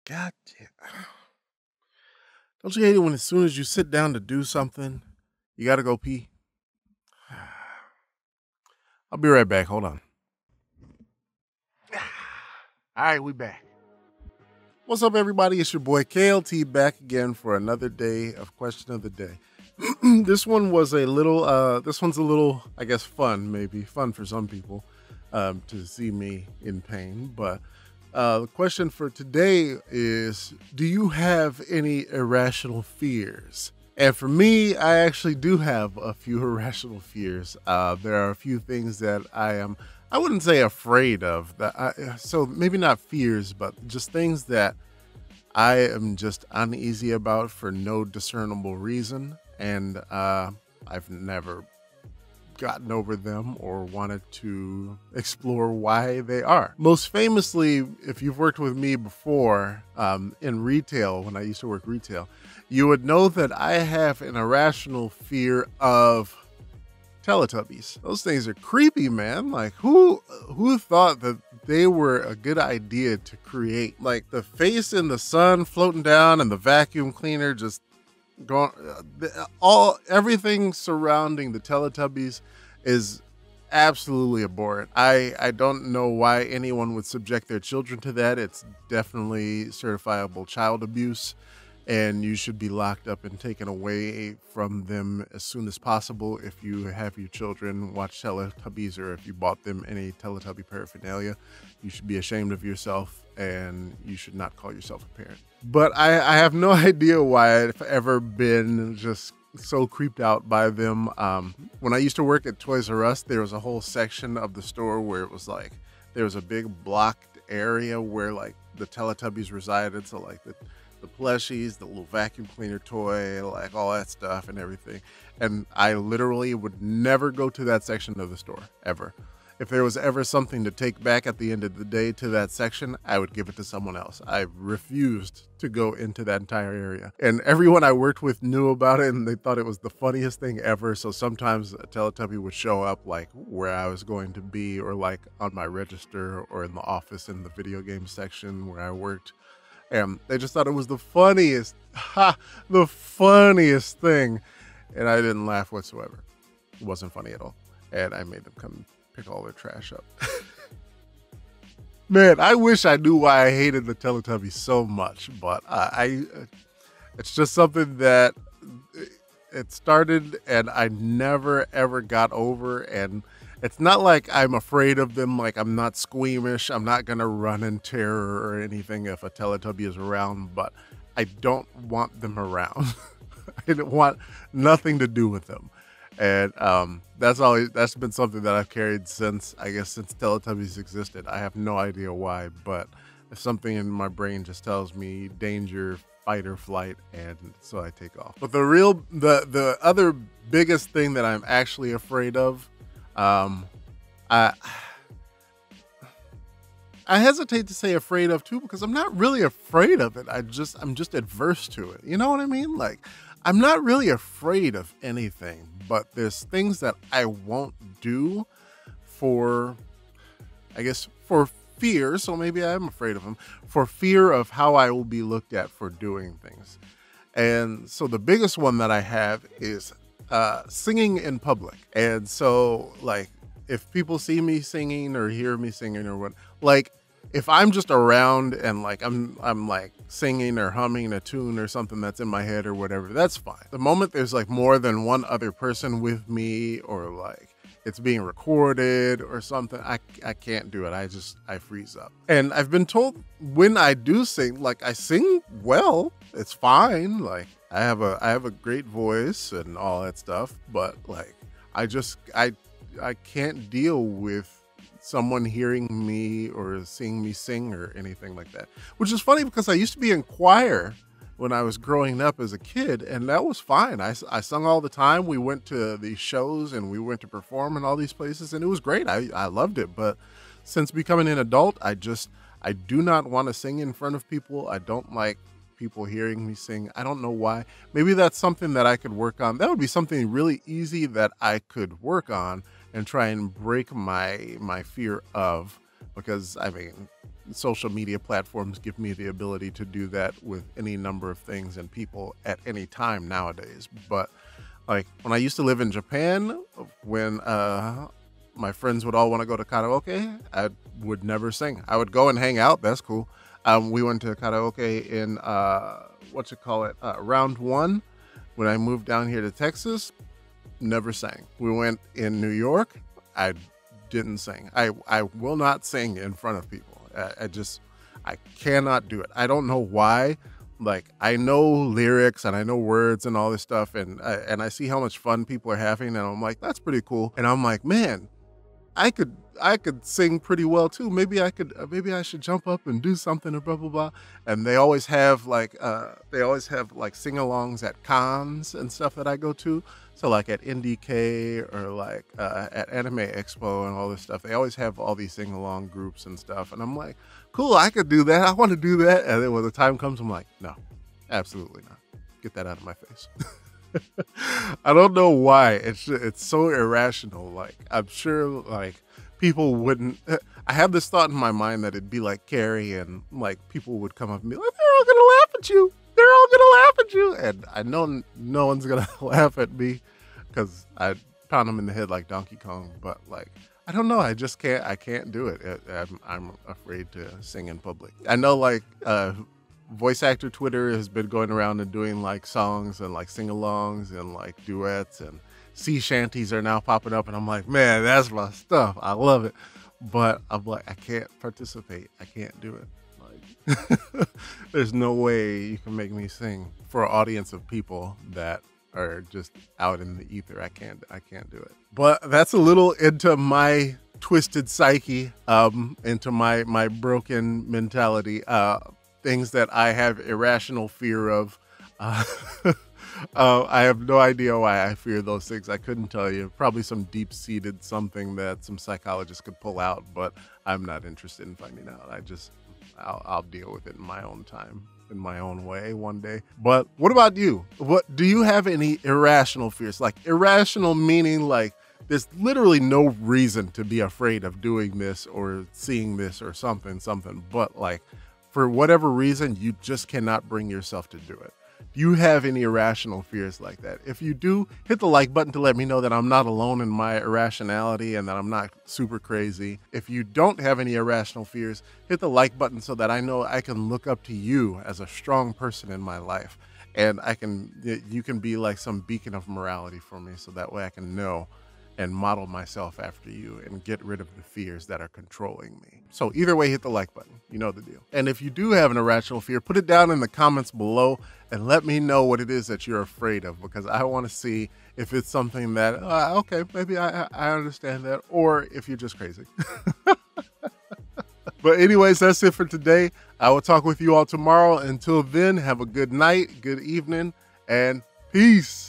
God damn. Don't you hate it when as soon as you sit down to do something, you gotta go pee? I'll be right back. Hold on. All right, we back. What's up, everybody? It's your boy KLT back again for another day of Question of the Day. This one's a little, I guess, fun, maybe fun for some people, to see me in pain. But the question for today is, do you have any irrational fears? And for me, I actually do have a few irrational fears. There are a few things that I wouldn't say afraid of. So maybe not fears, but just things that I am just uneasy about for no discernible reason. And I've never gotten over them or wanted to explore why they are. Most famously, if you've worked with me before in retail, when I used to work retail, you would know that I have an irrational fear of Teletubbies. Those things are creepy, man. Like who thought that they were a good idea to create? Like the face in the sun floating down and the vacuum cleaner just going, everything surrounding the Teletubbies is absolutely abhorrent. I don't know why anyone would subject their children to that. It's definitely certifiable child abuse, and you should be locked up and taken away from them as soon as possible if you have your children watch Teletubbies, or if you bought them any Teletubby paraphernalia. You should be ashamed of yourself, and you should not call yourself a parent. But I have no idea why I've ever been just so creeped out by them. When I used to work at Toys R Us, there was a whole section of the store where it was like, there was a big blocked area where like the Teletubbies resided. So like the plushies, the little vacuum cleaner toy, like all that stuff and everything. And I literally would never go to that section of the store, ever. If there was ever something to take back at the end of the day to that section, I would give it to someone else. I refused to go into that entire area. And everyone I worked with knew about it, and they thought it was the funniest thing ever. So sometimes a Teletubby would show up like where I was going to be, or like on my register, or in the office in the video game section where I worked. And they just thought it was the funniest thing. And I didn't laugh whatsoever. It wasn't funny at all. And I made them come pick all their trash up. Man, I wish I knew why I hated the Teletubbies so much, but it's just something that it started and I never ever got over. And it's not like I'm afraid of them, like I'm not squeamish. I'm not gonna run in terror or anything if a Teletubby is around, but I don't want them around. I don't want nothing to do with them. And that's been something that I've carried since Teletubbies existed. I have no idea why, but something in my brain just tells me danger, fight or flight, and so I take off. But the other biggest thing that I'm actually afraid of, I hesitate to say afraid of too, because I'm not really afraid of it. I'm just adverse to it. You know what I mean? Like, I'm not really afraid of anything, but there's things that I won't do for fear. So maybe I am afraid of them, for fear of how I will be looked at for doing things. And so the biggest one that I have is singing in public. And so like, if people see me singing or hear me singing or what, like if I'm just around and like I'm like singing or humming a tune or something that's in my head or whatever, that's fine. The moment there's like more than one other person with me, or like it's being recorded or something, I can't do it. I freeze up. And I've been told when I do sing, like I sing well, it's fine. Like I have a great voice and all that stuff, but like I can't deal with someone hearing me or seeing me sing or anything like that. Which is funny because I used to be in choir when I was growing up as a kid, and that was fine. I sung all the time. We went to these shows and we went to perform in all these places, and it was great. I loved it. But since becoming an adult, I do not want to sing in front of people. I don't like people hearing me sing. I don't know why. Maybe that's something that I could work on. That would be something really easy that I could work on and try and break my fear of, because I mean, social media platforms give me the ability to do that with any number of things and people at any time nowadays. But like when I used to live in Japan, when my friends would all want to go to karaoke, I would never sing. I would go and hang out. That's cool. We went to karaoke in round one. When I moved down here to Texas, never sang. We went in New York. I didn't sing. I will not sing in front of people. I cannot do it. I don't know why. Like, I know lyrics and I know words and all this stuff, and I see how much fun people are having, and I'm like, that's pretty cool. And I'm like, man, I could sing pretty well too. Maybe I should jump up and do something and blah blah blah. And they always have like sing-alongs at cons and stuff that I go to. So like at NDK or like at Anime Expo and all this stuff, they always have all these sing-along groups and stuff. And I'm like, cool, I could do that. I want to do that. And then when the time comes, I'm like, no, absolutely not. Get that out of my face. I don't know why. It's so irrational. Like, I'm sure like people wouldn't. I have this thought in my mind that it'd be like Carrie, and like people would come up and be like, they're all gonna laugh at you. They're all gonna laugh at you. And I know no one's gonna laugh at me because I pound them in the head like Donkey Kong. But like, I don't know. I just can't. I can't do it. I'm afraid to sing in public. I know like voice actor Twitter has been going around and doing like songs and like sing-alongs and like duets, and sea shanties are now popping up, and I'm like, man, that's my stuff. I love it. But I'm like, I can't participate. I can't do it. Like, there's no way you can make me sing for an audience of people that are just out in the ether. I can't do it. But that's a little into my twisted psyche, into my broken mentality, things that I have irrational fear of. I have no idea why I fear those things. I couldn't tell you. Probably some deep-seated something that some psychologists could pull out, but I'm not interested in finding out. I'll deal with it in my own time, in my own way one day. But what about you? What do you have any irrational fears? Like, irrational meaning like there's literally no reason to be afraid of doing this or seeing this or something, but like for whatever reason, you just cannot bring yourself to do it. Do you have any irrational fears like that? If you do, hit the like button to let me know that I'm not alone in my irrationality and that I'm not super crazy. If you don't have any irrational fears, hit the like button so that I know I can look up to you as a strong person in my life. And you can be like some beacon of morality for me, so that way I can know and model myself after you and get rid of the fears that are controlling me. So either way, hit the like button. You know the deal. And if you do have an irrational fear, put it down in the comments below and let me know what it is that you're afraid of, because I want to see if it's something that, okay, maybe I understand that, or if you're just crazy. But anyways, that's it for today. I will talk with you all tomorrow. Until then, have a good night, good evening, and peace.